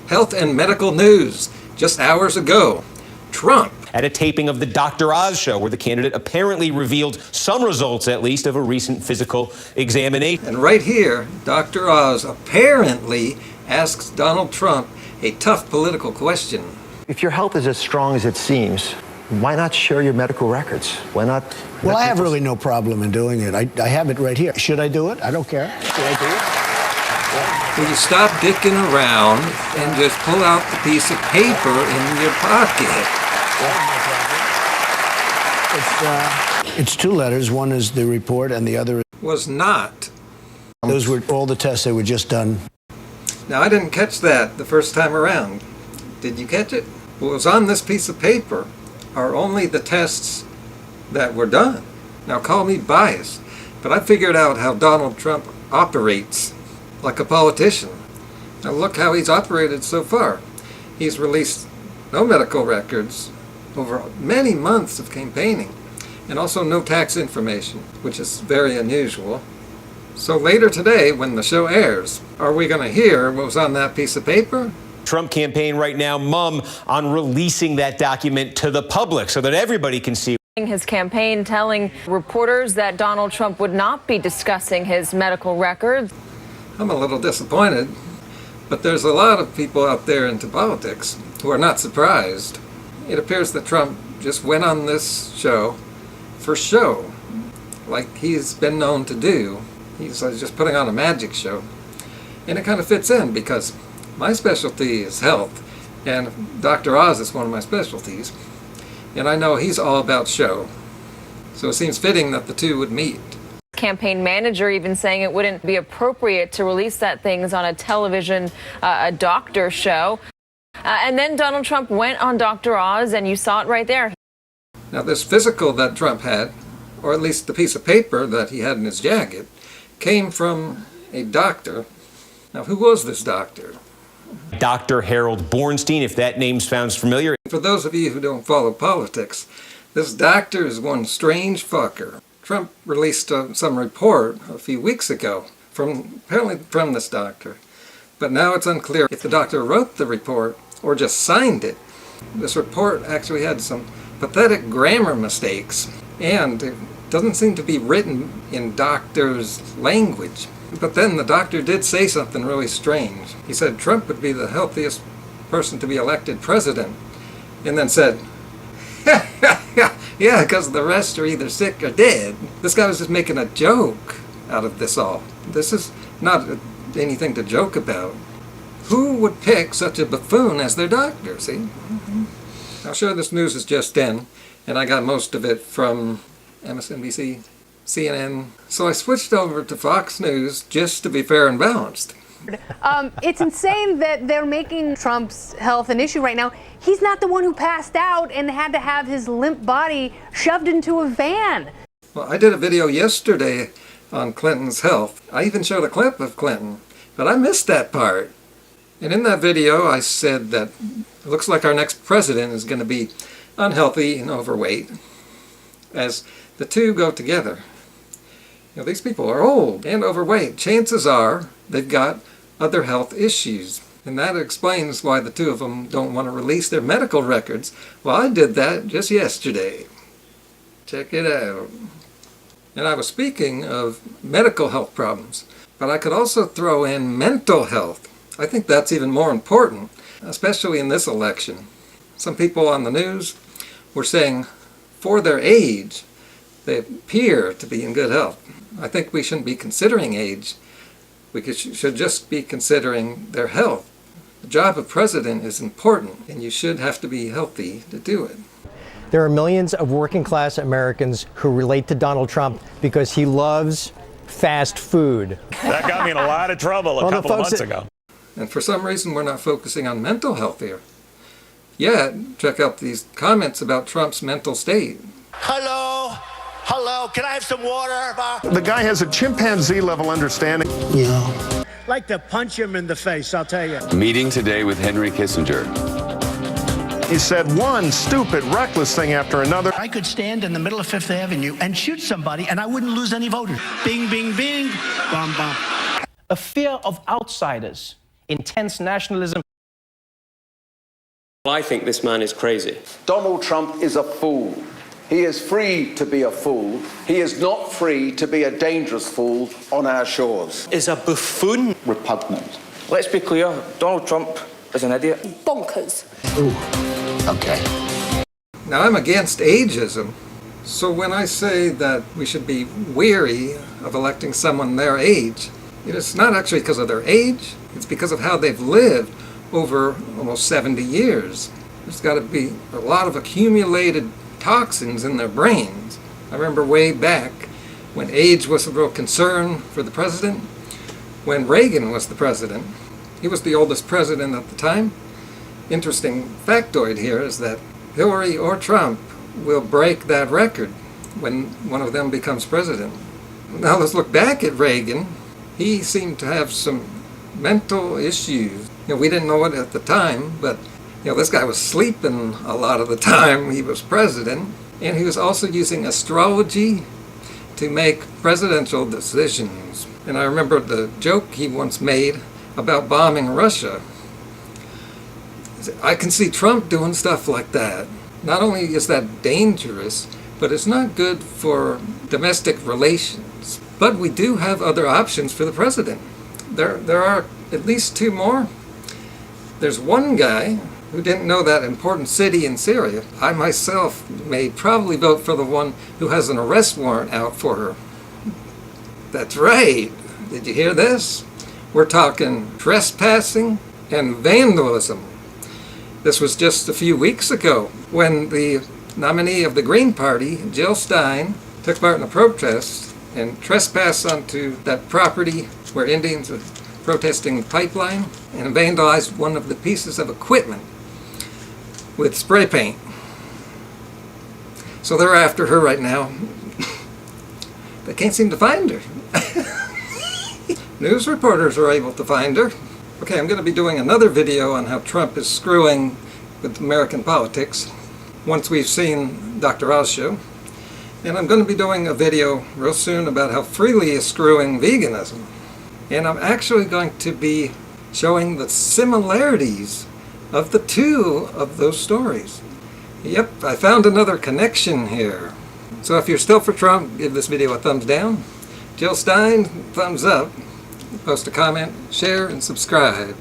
Health and medical news. Just hours ago, Trump. At a taping of the Dr. Oz show, where the candidate apparently revealed some results, at least, of a recent physical examination. And right here, Dr. Oz apparently asks Donald Trump a tough political question. If your health is as strong as it seems, why not share your medical records? Why not? Well, I have really no problem in doing it. I have it right here. Should I do it? I don't care. Should I do it? Will you stop dicking around and just pull out the piece of paper in your pocket? It's two letters. One is the report and the other Was not. Those were all the tests that were just done. Now, I didn't catch that the first time around. Did you catch it? What was on this piece of paper are only the tests that were done. Now, call me biased, but I figured out how Donald Trump operates like a politician. Now, look how he's operated so far. He's released no medical records over many months of campaigning, and also no tax information, which is very unusual. So later today, when the show airs, are we going to hear what was on that piece of paper? Trump campaign right now mum on releasing that document to the public so that everybody can see. His campaign telling reporters that Donald Trump would not be discussing his medical records. I'm a little disappointed, but there's a lot of people out there into politics who are not surprised. It appears that Trump just went on this show for show, like he's been known to do. He's just putting on a magic show. And it kind of fits in because my specialty is health, and Dr. Oz is one of my specialties. And I know he's all about show. So it seems fitting that the two would meet. Campaign manager even saying it wouldn't be appropriate to release that things on a television, a doctor show. And then Donald Trump went on Dr. Oz, and you saw it right there. Now, this physical that Trump had, or at least the piece of paper that he had in his jacket, came from a doctor. Now, who was this doctor? Dr. Harold Bornstein, if that name sounds familiar. For those of you who don't follow politics, this doctor is one strange fucker. Trump released some report a few weeks ago, apparently from this doctor. But now it's unclear if the doctor wrote the report or just signed it. This report actually had some pathetic grammar mistakes, and it doesn't seem to be written in doctor's language. But then the doctor did say something really strange. He said Trump would be the healthiest person to be elected president, and then said, yeah, because the rest are either sick or dead. This guy was just making a joke out of this all. This is not anything to joke about. Who would pick such a buffoon as their doctor, see? Now, sure, this news is just in, and I got most of it from MSNBC, CNN. So I switched over to Fox News just to be fair and balanced. It's insane that they're making Trump's health an issue right now. He's not the one who passed out and had to have his limp body shoved into a van. Well, I did a video yesterday on Clinton's health. I even showed a clip of Clinton, but I missed that part. And in that video, I said that it looks like our next president is going to be unhealthy and overweight, as the two go together. You know, these people are old and overweight. Chances are they've got other health issues. And that explains why the two of them don't want to release their medical records. Well, I did that just yesterday. Check it out. And I was speaking of medical health problems, but I could also throw in mental health. I think that's even more important, especially in this election. Some people on the news were saying for their age, they appear to be in good health. I think we shouldn't be considering age. We should just be considering their health. The job of president is important, and you should have to be healthy to do it. There are millions of working class Americans who relate to Donald Trump because he loves fast food. That got me in a lot of trouble a couple of months ago. And for some reason, we're not focusing on mental health here. Yet, check out these comments about Trump's mental state. Hello? Hello? Can I have some water? The guy has a chimpanzee-level understanding. Yeah. Like to punch him in the face, I'll tell you. Meeting today with Henry Kissinger. He said one stupid, reckless thing after another. I could stand in the middle of Fifth Avenue and shoot somebody, and I wouldn't lose any voters. Bing, bing, bing, bum, bum. A fear of outsiders, intense nationalism, I think this man is crazy. Donald Trump is a fool. He is free to be a fool. He is not free to be a dangerous fool on our shores. Is a buffoon. Repugnant. Let's be clear, Donald Trump is an idiot. Bonkers. Ooh, okay. Now, I'm against ageism, so when I say that we should be weary of electing someone their age, it's not actually because of their age, it's because of how they've lived over almost 70 years. There's got to be a lot of accumulated toxins in their brains. I remember way back when age was a real concern for the president, when Reagan was the president. He was the oldest president at the time. Interesting factoid here is that Hillary or Trump will break that record when one of them becomes president. Now let's look back at Reagan. He seemed to have some mental issues. We didn't know it at the time, but this guy was sleeping a lot of the time he was president, and he was also using astrology to make presidential decisions. And I remember the joke he once made about bombing Russia. I can see Trump doing stuff like that. Not only is that dangerous, but it's not good for domestic relations. But we do have other options for the president. There are at least two more. There's one guy who didn't know that important city in Syria. I myself may probably vote for the one who has an arrest warrant out for her. That's right. Did you hear this? We're talking trespassing and vandalism. This was just a few weeks ago when the nominee of the Green Party, Jill Stein, took part in a protest and trespassed onto that property where Indians were protesting the pipeline and vandalized one of the pieces of equipment with spray paint. So they're after her right now. They can't seem to find her. News reporters are able to find her. Okay, I'm going to be doing another video on how Trump is screwing with American politics once we've seen Dr. Oz show. And I'm going to be doing a video real soon about how Freely is screwing veganism. And I'm actually going to be showing the similarities of the two of those stories. Yep, I found another connection here. So if you're still for Trump, give this video a thumbs down. Jill Stein, thumbs up. Post a comment, share, and subscribe.